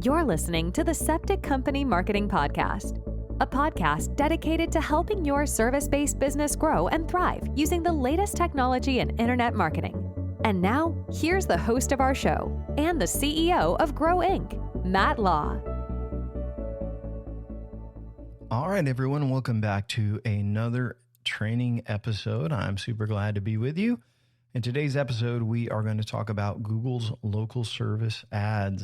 You're listening to the Septic Company Marketing Podcast, a podcast dedicated to helping your service-based business grow and thrive using the latest technology in internet marketing. And now, here's the host of our show and the CEO of Grow Inc., Matt Law. All right, everyone, welcome back to another training episode. I'm super glad to be with you. In today's episode, we are going to talk about Google's local service ads.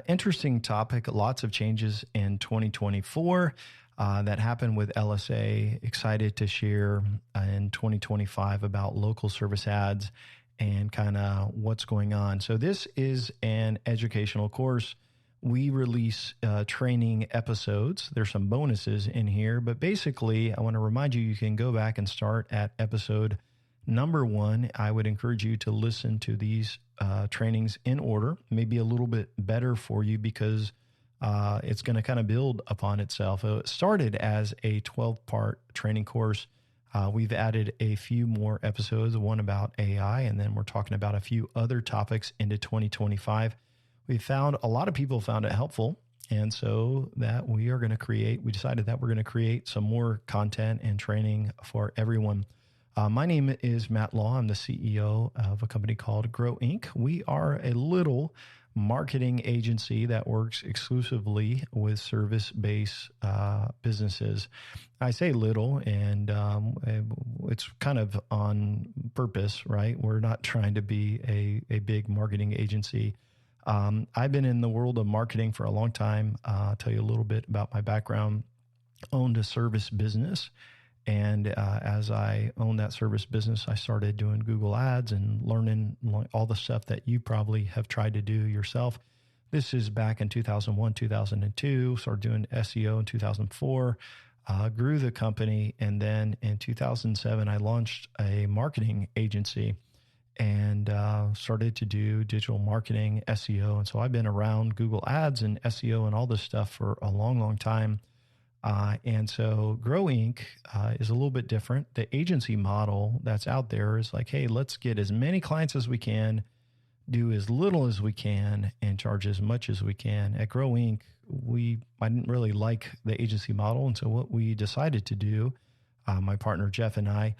Interesting topic, lots of changes in 2024 that happened with LSA. Excited to share in 2025 about local service ads and kind of what's going on. So this is an educational course. We release training episodes. There's some bonuses in here, but basically I want to remind you, you can go back and start at episode number 1. I would encourage you to listen to these trainings in order, maybe a little bit better for you because it's going to kind of build upon itself. It started as a 12-part training course. We've added a few more episodes, one about AI, and then we're talking about a few other topics into 2025. We found a lot of people found it helpful. And so that we decided that we're going to create some more content and training for everyone. My name is Matt Law. I'm the CEO of a company called Grow Inc. We are a little marketing agency that works exclusively with service-based businesses. I say little, and it's kind of on purpose, right? We're not trying to be a big marketing agency. I've been in the world of marketing for a long time. I'll tell you a little bit about my background. Owned a service business. And as I owned that service business, I started doing Google Ads and learning all the stuff that you probably have tried to do yourself. This is back in 2001, 2002, started doing SEO in 2004, grew the company. And then in 2007, I launched a marketing agency and started to do digital marketing, SEO. And so I've been around Google Ads and SEO and all this stuff for a long, long time. And so Grow Inc. Is a little bit different. The agency model that's out there is like, hey, let's get as many clients as we can, do as little as we can, and charge as much as we can. At Grow Inc., I didn't really like the agency model. And so what we decided to do, my partner Jeff and I,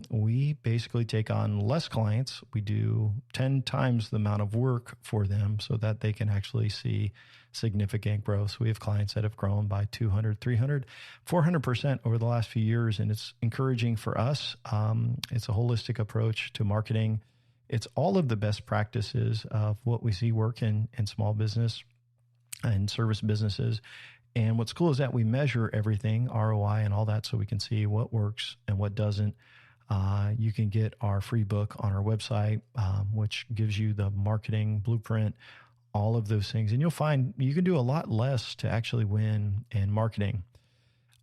we basically take on less clients. We do 10 times the amount of work for them so that they can actually see significant growth. So we have clients that have grown by 200, 300, 400% over the last few years. And it's encouraging for us. It's a holistic approach to marketing. It's all of the best practices of what we see work in small business and service businesses. And what's cool is that we measure everything, ROI and all that, so we can see what works and what doesn't. You can get our free book on our website, which gives you the marketing blueprint, all of those things. And you'll find you can do a lot less to actually win in marketing.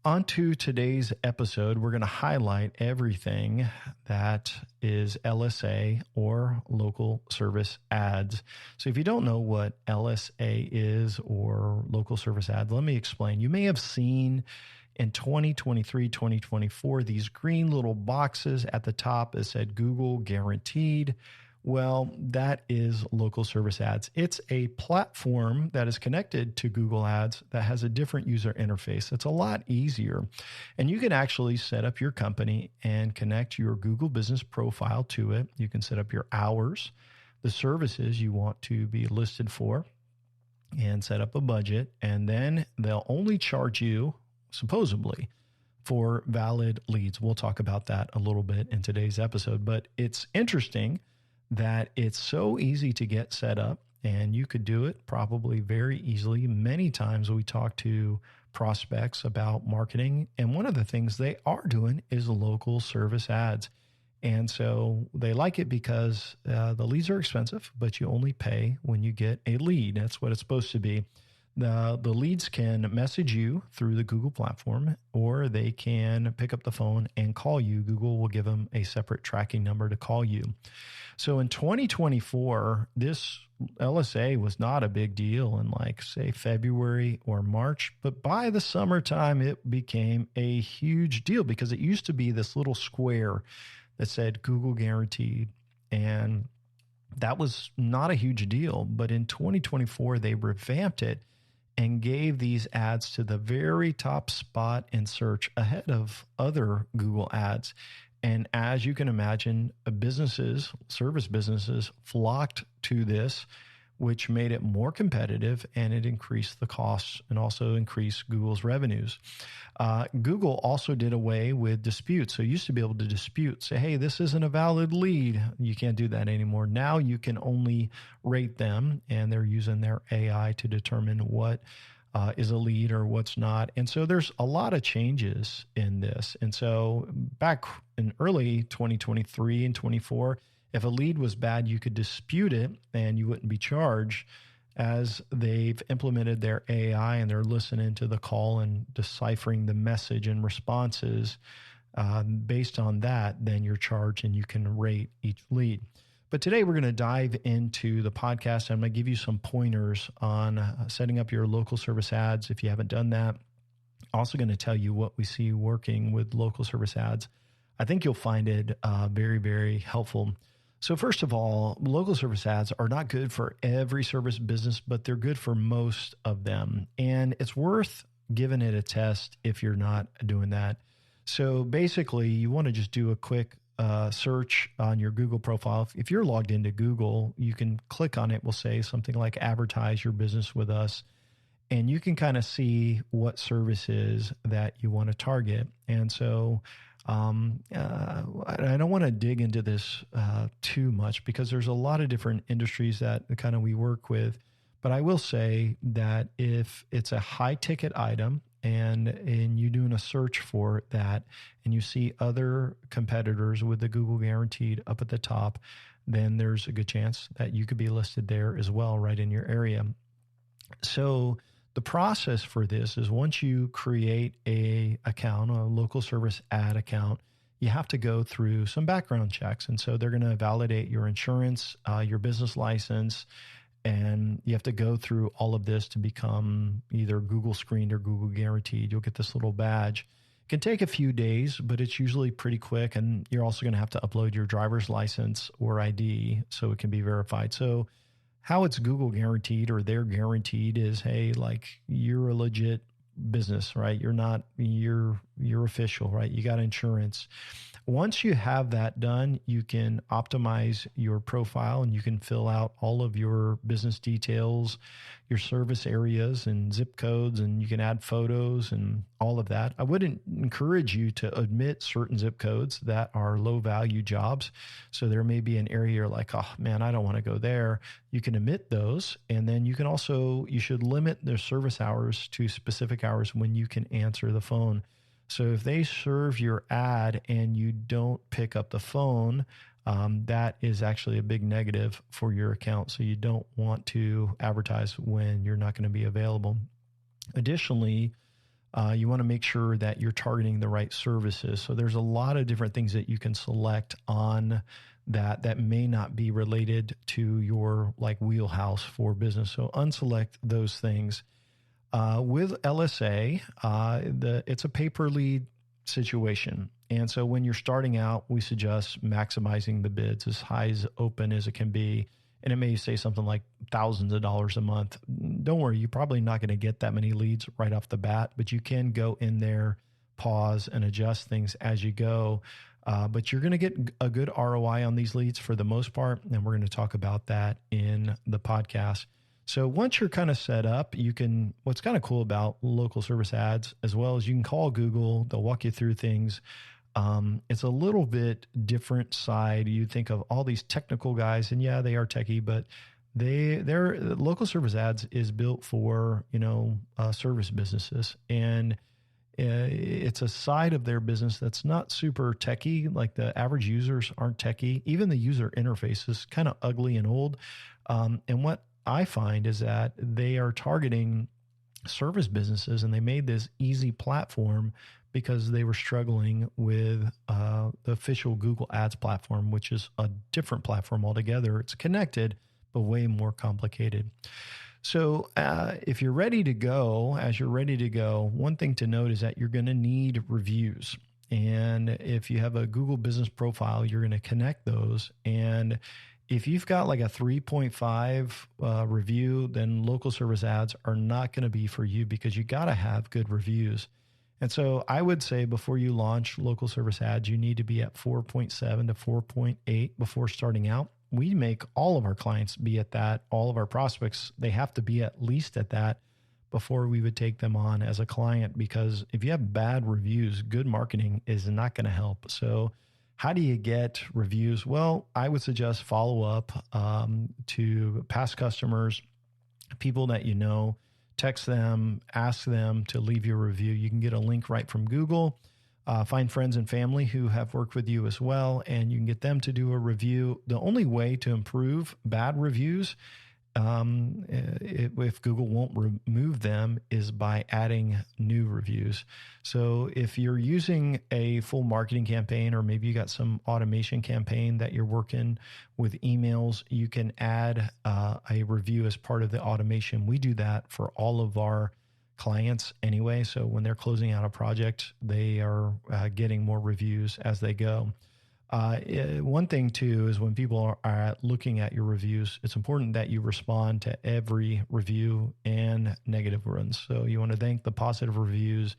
On to today's episode, we're going to highlight everything that is LSA or local service ads. So if you don't know what LSA is or local service ads, let me explain. You may have seen in 2023, 2024, these green little boxes at the top that said Google Guaranteed. Well, that is local service ads. It's a platform that is connected to Google Ads that has a different user interface. It's a lot easier. And you can actually set up your company and connect your Google business profile to it. You can set up your hours, the services you want to be listed for, and set up a budget. And then they'll only charge you, supposedly, for valid leads. We'll talk about that a little bit in today's episode. But it's interesting that it's so easy to get set up, and you could do it probably very easily. Many times we talk to prospects about marketing, and one of the things they are doing is local service ads. And so they like it because the leads are expensive, but you only pay when you get a lead. That's what it's supposed to be. The leads can message you through the Google platform, or they can pick up the phone and call you. Google will give them a separate tracking number to call you. So in 2024, this LSA was not a big deal in say February or March, but by the summertime, it became a huge deal because it used to be this little square that said Google Guaranteed. And that was not a huge deal. But in 2024, they revamped it and gave these ads to the very top spot in search ahead of other Google ads. And as you can imagine, service businesses flocked to this, which made it more competitive, and it increased the costs and also increased Google's revenues. Google also did away with disputes. So you used to be able to dispute, say, hey, this isn't a valid lead. You can't do that anymore. Now you can only rate them, and they're using their AI to determine what is a lead or what's not. And so there's a lot of changes in this. And so back in early 2023 and 24, if a lead was bad, you could dispute it and you wouldn't be charged. As they've implemented their AI and they're listening to the call and deciphering the message and responses, based on that, then you're charged and you can rate each lead. But today we're going to dive into the podcast. I'm going to give you some pointers on setting up your local service ads if you haven't done that. Also going to tell you what we see working with local service ads. I think you'll find it very, very helpful. So first of all, local service ads are not good for every service business, but they're good for most of them. And it's worth giving it a test if you're not doing that. So basically, you want to just do a quick search on your Google profile. If you're logged into Google, you can click on it. We'll say something like advertise your business with us. And you can kind of see what services that you want to target. And so I don't want to dig into this too much because there's a lot of different industries that kind of we work with. But I will say that if it's a high ticket item and you're doing a search for that and you see other competitors with the Google Guaranteed up at the top, then there's a good chance that you could be listed there as well, right in your area. So the process for this is once you create a local service ad account, you have to go through some background checks. And so they're going to validate your insurance, your business license, and you have to go through all of this to become either Google screened or Google guaranteed. You'll get this little badge. It can take a few days, but it's usually pretty quick. And you're also going to have to upload your driver's license or ID so it can be verified. So how it's Google guaranteed or they're guaranteed is, hey, like you're a legit business, right? You're official, right? You got insurance. Once you have that done, you can optimize your profile and you can fill out all of your business details, your service areas and zip codes, and you can add photos and all of that. I wouldn't encourage you to omit certain zip codes that are low value jobs. So there may be an area you're like, oh man, I don't want to go there. You can omit those. And then you should limit their service hours to specific hours when you can answer the phone. So if they serve your ad and you don't pick up the phone, that is actually a big negative for your account. So you don't want to advertise when you're not going to be available. Additionally, you want to make sure that you're targeting the right services. So there's a lot of different things that you can select on that may not be related to your wheelhouse for business. So unselect those things. With LSA, it's a pay-per-lead situation. And so when you're starting out, we suggest maximizing the bids as high as open as it can be. And it may say something like thousands of dollars a month. Don't worry, you're probably not going to get that many leads right off the bat, but you can go in there, pause, and adjust things as you go. But you're going to get a good ROI on these leads for the most part. And we're going to talk about that in the podcast. So once you're kind of set up, what's kind of cool about local service ads as well is you can call Google, they'll walk you through things. It's a little bit different side. You think of all these technical guys and yeah, they are techie, but their local service ads is built for, service businesses. And it's a side of their business that's not super techie. Like the average users aren't techie. Even the user interface is kind of ugly and old. And what I find is that they are targeting service businesses, and they made this easy platform because they were struggling with the official Google Ads platform, which is a different platform altogether. It's connected, but way more complicated. So if you're ready to go, one thing to note is that you're going to need reviews. And if you have a Google business profile, you're going to connect those. And if you've got like a 3.5 review, then local service ads are not going to be for you because you got to have good reviews. And so I would say before you launch local service ads, you need to be at 4.7 to 4.8 before starting out. We make all of our clients be at that. All of our prospects, they have to be at least at that before we would take them on as a client, because if you have bad reviews, good marketing is not going to help. So how do you get reviews? Well, I would suggest follow up to past customers, people that you know, text them, ask them to leave you a review. You can get a link right from Google. Find friends and family who have worked with you as well, and you can get them to do a review. The only way to improve bad reviews, if Google won't remove them, is by adding new reviews. So if you're using a full marketing campaign, or maybe you got some automation campaign that you're working with emails, you can add a review as part of the automation. We do that for all of our clients anyway. So when they're closing out a project, they are getting more reviews as they go. One thing too is when people are looking at your reviews, it's important that you respond to every review and negative ones. So you want to thank the positive reviews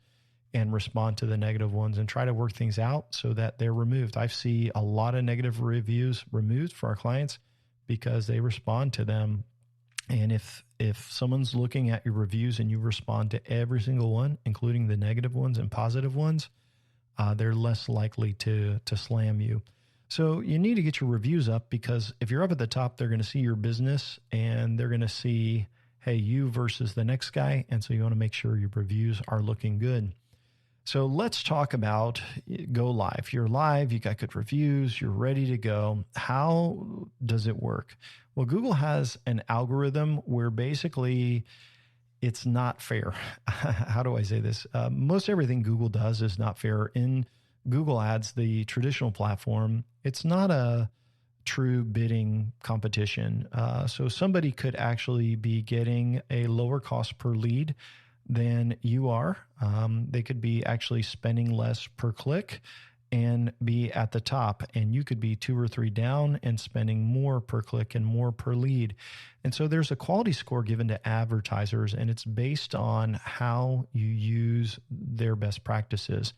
and respond to the negative ones and try to work things out so that they're removed. I see a lot of negative reviews removed for our clients because they respond to them. And if someone's looking at your reviews and you respond to every single one, including the negative ones and positive ones, they're less likely to slam you. So you need to get your reviews up, because if you're up at the top, they're going to see your business and they're going to see, hey, you versus the next guy. And so you want to make sure your reviews are looking good. So let's talk about go live. You're live, you got good reviews, you're ready to go. How does it work? Well, Google has an algorithm where basically it's not fair. How do I say this? Most everything Google does is not fair. In Google Ads, the traditional platform, it's not a true bidding competition. So somebody could actually be getting a lower cost per lead than you are. They could be actually spending less per click and be at the top, and you could be 2 or 3 down and spending more per click and more per lead. And so there's a quality score given to advertisers, and it's based on how you use their best practices.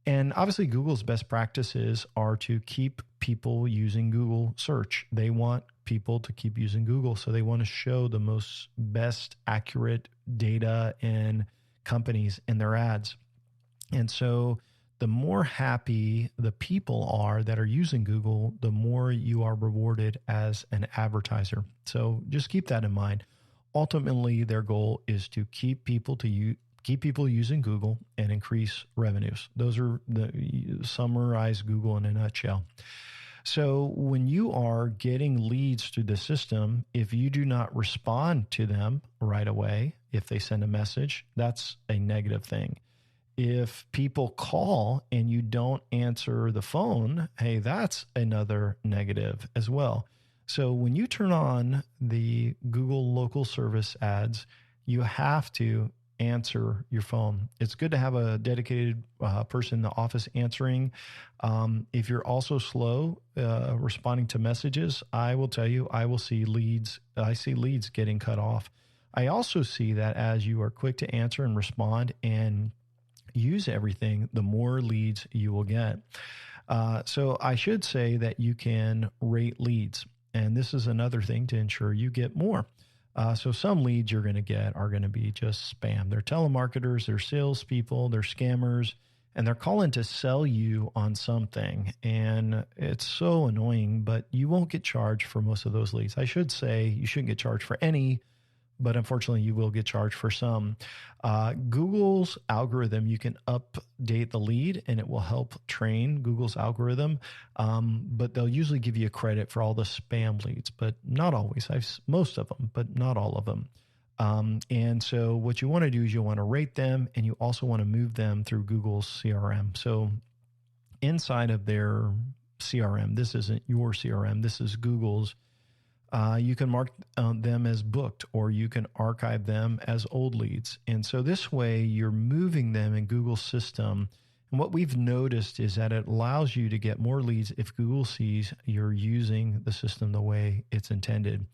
And obviously Google's best practices are to keep people using Google search. They want people to keep using Google. So they want to show the most best accurate data and companies in their ads. And so the more happy the people are that are using Google, the more you are rewarded as an advertiser. So just keep that in mind. Ultimately, their goal is to keep people using Google and increase revenues. Those are summarize Google in a nutshell. So when you are getting leads through the system, if you do not respond to them right away, if they send a message, that's a negative thing. If people call and you don't answer the phone, hey, that's another negative as well. So when you turn on the Google local service ads, you have to answer your phone. It's good to have a dedicated person in the office answering. If you're also slow responding to messages, I will tell you, I see leads getting cut off. I also see that as you are quick to answer and respond and use everything, the more leads you will get. So I should say that you can rate leads. And this is another thing to ensure you get more. So some leads you're going to get are going to be just spam. They're telemarketers, they're salespeople, they're scammers, and they're calling to sell you on something. And it's so annoying, but you won't get charged for most of those leads. I should say you shouldn't get charged for any, but unfortunately you will get charged for some. Google's algorithm, you can update the lead and it will help train Google's algorithm. But they'll usually give you a credit for all the spam leads, but not always. Most of them, but not all of them. And so what you want to do is you want to rate them, and you also want to move them through Google's CRM. So inside of their CRM, this isn't your CRM, this is Google's. You can mark them as booked, or you can archive them as old leads. And so this way you're moving them in Google's system. And And what we've noticed is that it allows you to get more leads if Google sees you're using the system the way it's intended.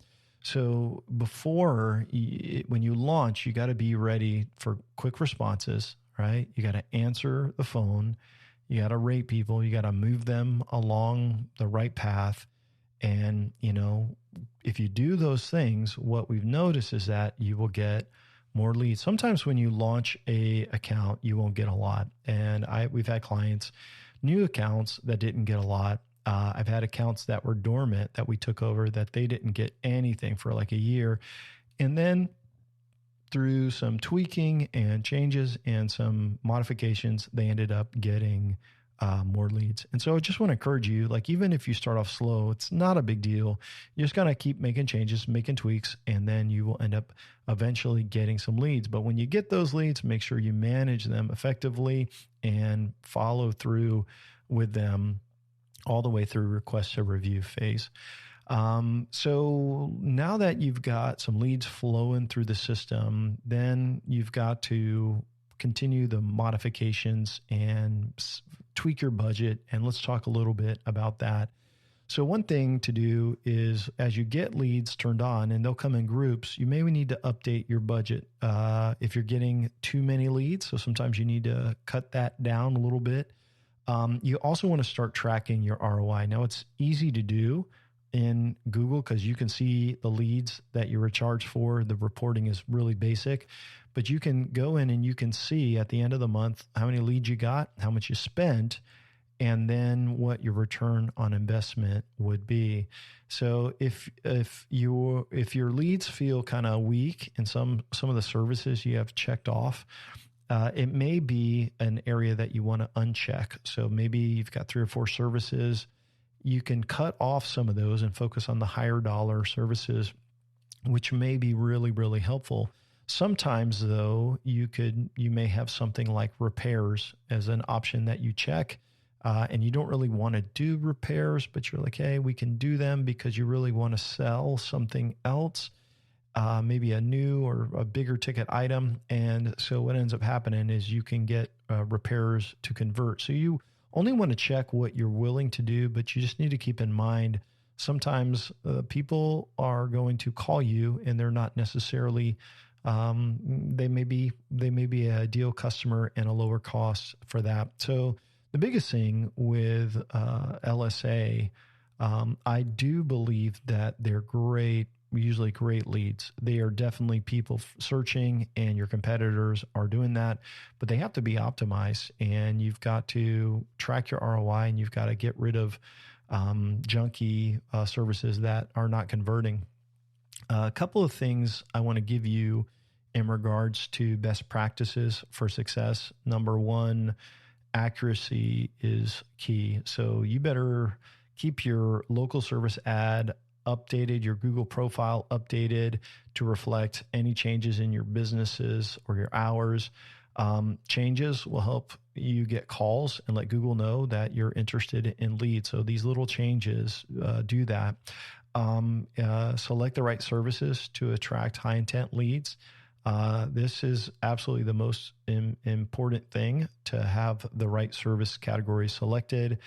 So when you launch, you got to be ready for quick responses, right? You got to answer the phone. You got to rate people. You got to move them along the right path. And, if you do those things, what we've noticed is that you will get more leads. Sometimes when you launch a account, you won't get a lot. And we've had clients, new accounts that didn't get a lot. I've had accounts that were dormant that we took over that they didn't get anything for like a year. And then through some tweaking and changes and some modifications, they ended up getting more leads. And so I just want to encourage you, like, even if you start off slow, it's not a big deal. You just got to keep making changes, making tweaks, and then you will end up eventually getting some leads. But when you get those leads, make sure you manage them effectively and follow through with them all the way through request to review phase. So now that you've got some leads flowing through the system, then you've got to continue the modifications and tweak your budget. And let's talk a little bit about that. So one thing to do is, as you get leads turned on, and they'll come in groups, you may need to update your budget if you're getting too many leads. So sometimes you need to cut that down a little bit. You also want to start tracking your ROI. Now, it's easy to do in Google because you can see the leads that you were charged for. The reporting is really basic, but you can go in and you can see at the end of the month how many leads you got, how much you spent, and then what your return on investment would be. So if your leads feel kind of weak in some of the services you have checked off, it may be an area that you want to uncheck. So maybe you've got 3 or 4 services. You can cut off some of those and focus on the higher dollar services, which may be really, really helpful. Sometimes, though, you may have something like repairs as an option that you check, and you don't really want to do repairs, but you're like, hey, we can do them because you really want to sell something else, maybe a new or a bigger ticket item. And so what ends up happening is you can get repairs to convert. So you only want to check what you're willing to do, but you just need to keep in mind, sometimes people are going to call you and they're not necessarily, they may be a ideal customer and a lower cost for that. So the biggest thing with LSA, I do believe that they're usually great leads. They are definitely people searching, and your competitors are doing that, but they have to be optimized, and you've got to track your ROI, and you've got to get rid of junky services that are not converting. A couple of things I want to give you in regards to best practices for success. Number one, accuracy is key. So you better keep your local service ad updated, your Google profile updated to reflect any changes in your businesses or your hours. Changes will help you get calls and let Google know that you're interested in leads. So these little changes do that. Select the right services to attract high intent leads. This is absolutely the most important thing, to have the right service category selected.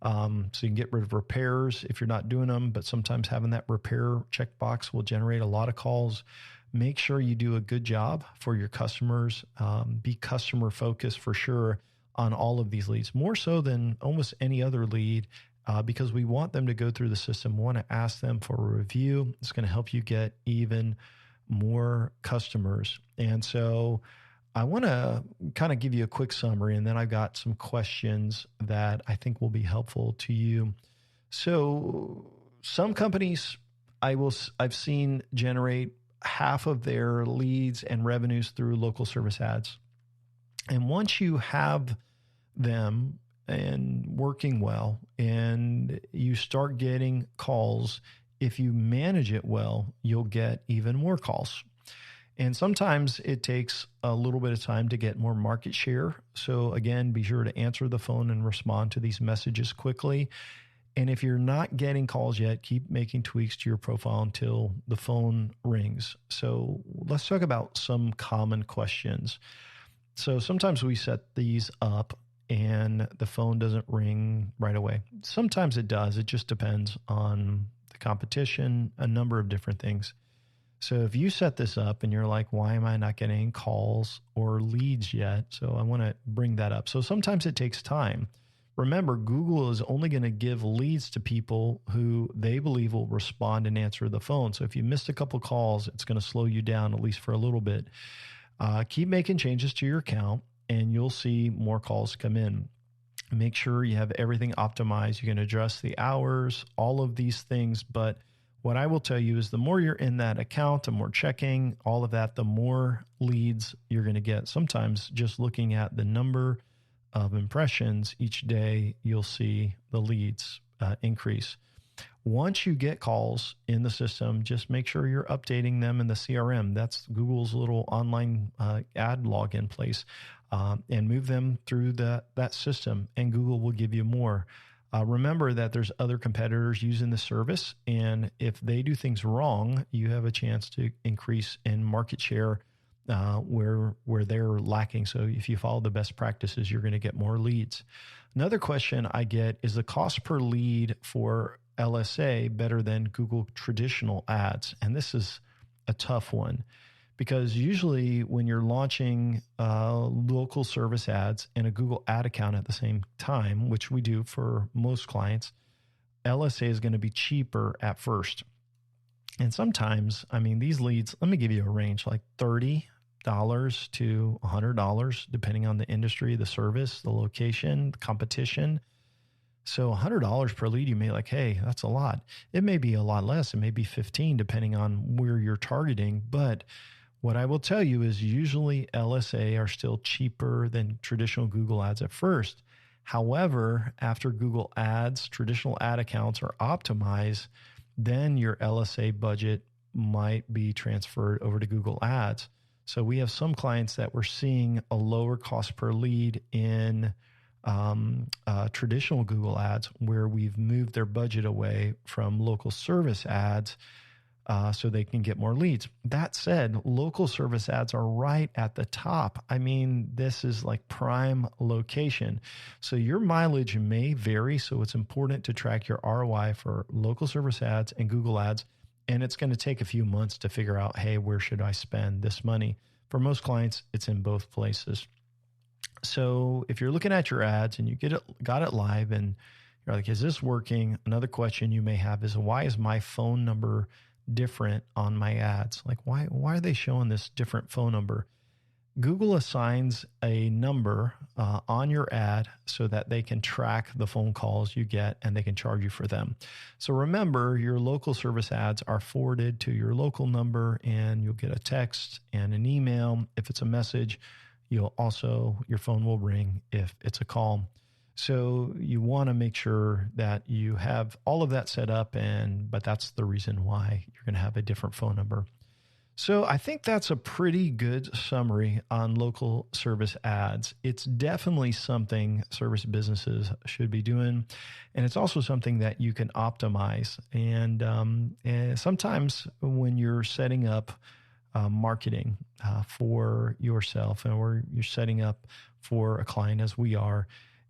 So you can get rid of repairs if you're not doing them, but sometimes having that repair checkbox will generate a lot of calls. Make sure you do a good job for your customers. Be customer focused for sure on all of these leads, more so than almost any other lead, because we want them to go through the system. We want to ask them for a review. It's going to help you get even more customers. And so I want to kind of give you a quick summary, and then I've got some questions that I think will be helpful to you. So some companies I've seen generate half of their leads and revenues through local service ads. And once you have them and working well and you start getting calls, if you manage it well, you'll get even more calls. And sometimes it takes a little bit of time to get more market share. So again, be sure to answer the phone and respond to these messages quickly. And if you're not getting calls yet, keep making tweaks to your profile until the phone rings. So let's talk about some common questions. So sometimes we set these up and the phone doesn't ring right away. Sometimes it does. It just depends on the competition, a number of different things. So if you set this up and you're like, why am I not getting calls or leads yet? So I want to bring that up. So sometimes it takes time. Remember, Google is only going to give leads to people who they believe will respond and answer the phone. So if you missed a couple calls, it's going to slow you down, at least for a little bit. Keep making changes to your account and you'll see more calls come in. Make sure you have everything optimized. You can adjust the hours, all of these things. But what I will tell you is the more you're in that account, the more checking, all of that, the more leads you're going to get. Sometimes just looking at the number of impressions each day, you'll see the leads increase. Once you get calls in the system, just make sure you're updating them in the CRM. That's Google's little online ad login place, and move them through that system, and Google will give you more. Remember that there's other competitors using the service, and if they do things wrong, you have a chance to increase in market share where they're lacking. So if you follow the best practices, you're going to get more leads. Another question I get is the cost per lead for LSA better than Google traditional ads? And this is a tough one because usually when you're launching local service ads and a Google ad account at the same time, which we do for most clients, LSA is going to be cheaper at first. And sometimes, I mean, these leads, let me give you a range, like $30 to $100, depending on the industry, the service, the location, the competition. So $100 per lead, you may like, hey, that's a lot. It may be a lot less. It may be 15, depending on where you're targeting. But what I will tell you is usually LSA are still cheaper than traditional Google ads at first. However, after Google ads, traditional ad accounts are optimized, then your LSA budget might be transferred over to Google ads. So we have some clients that we're seeing a lower cost per lead in traditional Google ads where we've moved their budget away from local service ads so they can get more leads. That said, local service ads are right at the top. I mean, this is like prime location. So your mileage may vary. So it's important to track your ROI for local service ads and Google ads. And it's going to take a few months to figure out, hey, where should I spend this money? For most clients, it's in both places. So if you're looking at your ads and you got it live and you're like, is this working? Another question you may have is, why is my phone number different on my ads? Like, why are they showing this different phone number? Google assigns a number on your ad so that they can track the phone calls you get and they can charge you for them. So remember, your local service ads are forwarded to your local number and you'll get a text and an email. If it's a message, your phone will ring if it's a call. So you want to make sure that you have all of that set up, but that's the reason why you're going to have a different phone number. So I think that's a pretty good summary on local service ads. It's definitely something service businesses should be doing. And it's also something that you can optimize. And sometimes when you're setting up marketing for yourself or you're setting up for a client as we are,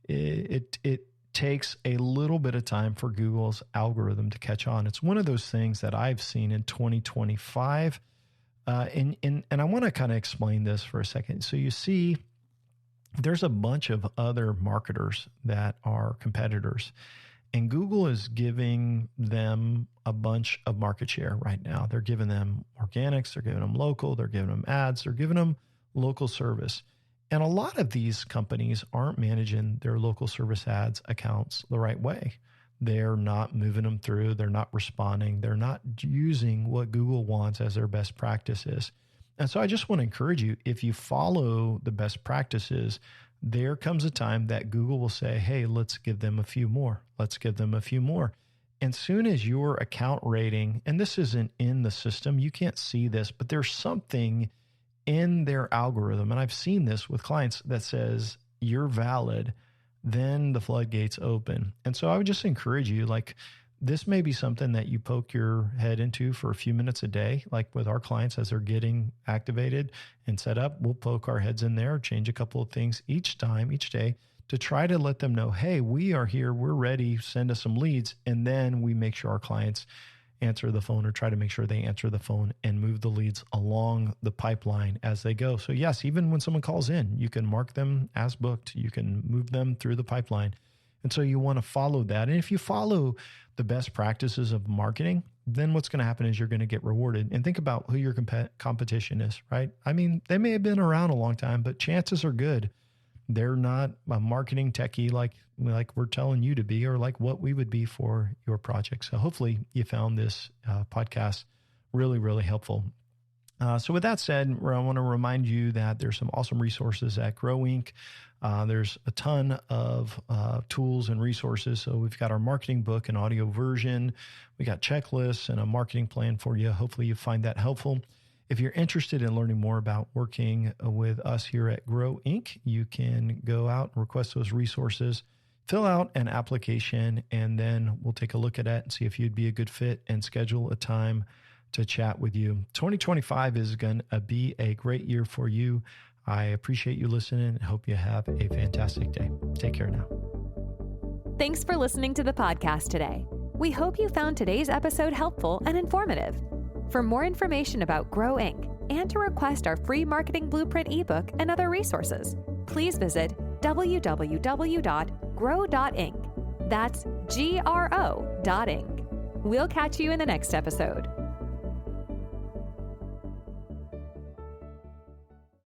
it takes a little bit of time for Google's algorithm to catch on. It's one of those things that I've seen in 2025. And I want to kind of explain this for a second. So you see, there's a bunch of other marketers that are competitors, and Google is giving them a bunch of market share right now. They're giving them organics, they're giving them local, they're giving them ads, they're giving them local service. And a lot of these companies aren't managing their local service ads accounts the right way. They're not moving them through. They're not responding. They're not using what Google wants as their best practices. And so I just want to encourage you, if you follow the best practices, there comes a time that Google will say, hey, let's give them a few more. Let's give them a few more. And soon as your account rating, and this isn't in the system, you can't see this, but there's something in their algorithm, and I've seen this with clients, that says you're valid, then the floodgates open. And so I would just encourage you, like, this may be something that you poke your head into for a few minutes a day. Like with our clients, as they're getting activated and set up, we'll poke our heads in there, change a couple of things each day to try to let them know, hey, we are here, we're ready, send us some leads. And then we make sure our clients answer the phone or try to make sure they answer the phone and move the leads along the pipeline as they go. So yes, even when someone calls in, you can mark them as booked. You can move them through the pipeline. And so you want to follow that. And if you follow the best practices of marketing, then what's going to happen is you're going to get rewarded. And think about who your competition is, right? I mean, they may have been around a long time, but chances are good they're not a marketing techie like we're telling you to be, or like what we would be for your project. So hopefully you found this podcast really, really helpful. So with that said, I want to remind you that there's some awesome resources at Grow Inc. There's a ton of tools and resources. So we've got our marketing book and audio version. We got checklists and a marketing plan for you. Hopefully you find that helpful. If you're interested in learning more about working with us here at Grow Inc., you can go out and request those resources, fill out an application, and then we'll take a look at it and see if you'd be a good fit and schedule a time to chat with you. 2025 is going to be a great year for you. I appreciate you listening and hope you have a fantastic day. Take care now. Thanks for listening to the podcast today. We hope you found today's episode helpful and informative. For more information about Grow Inc. and to request our free marketing blueprint ebook and other resources, please visit www.grow.inc. That's GRO.inc. We'll catch you in the next episode.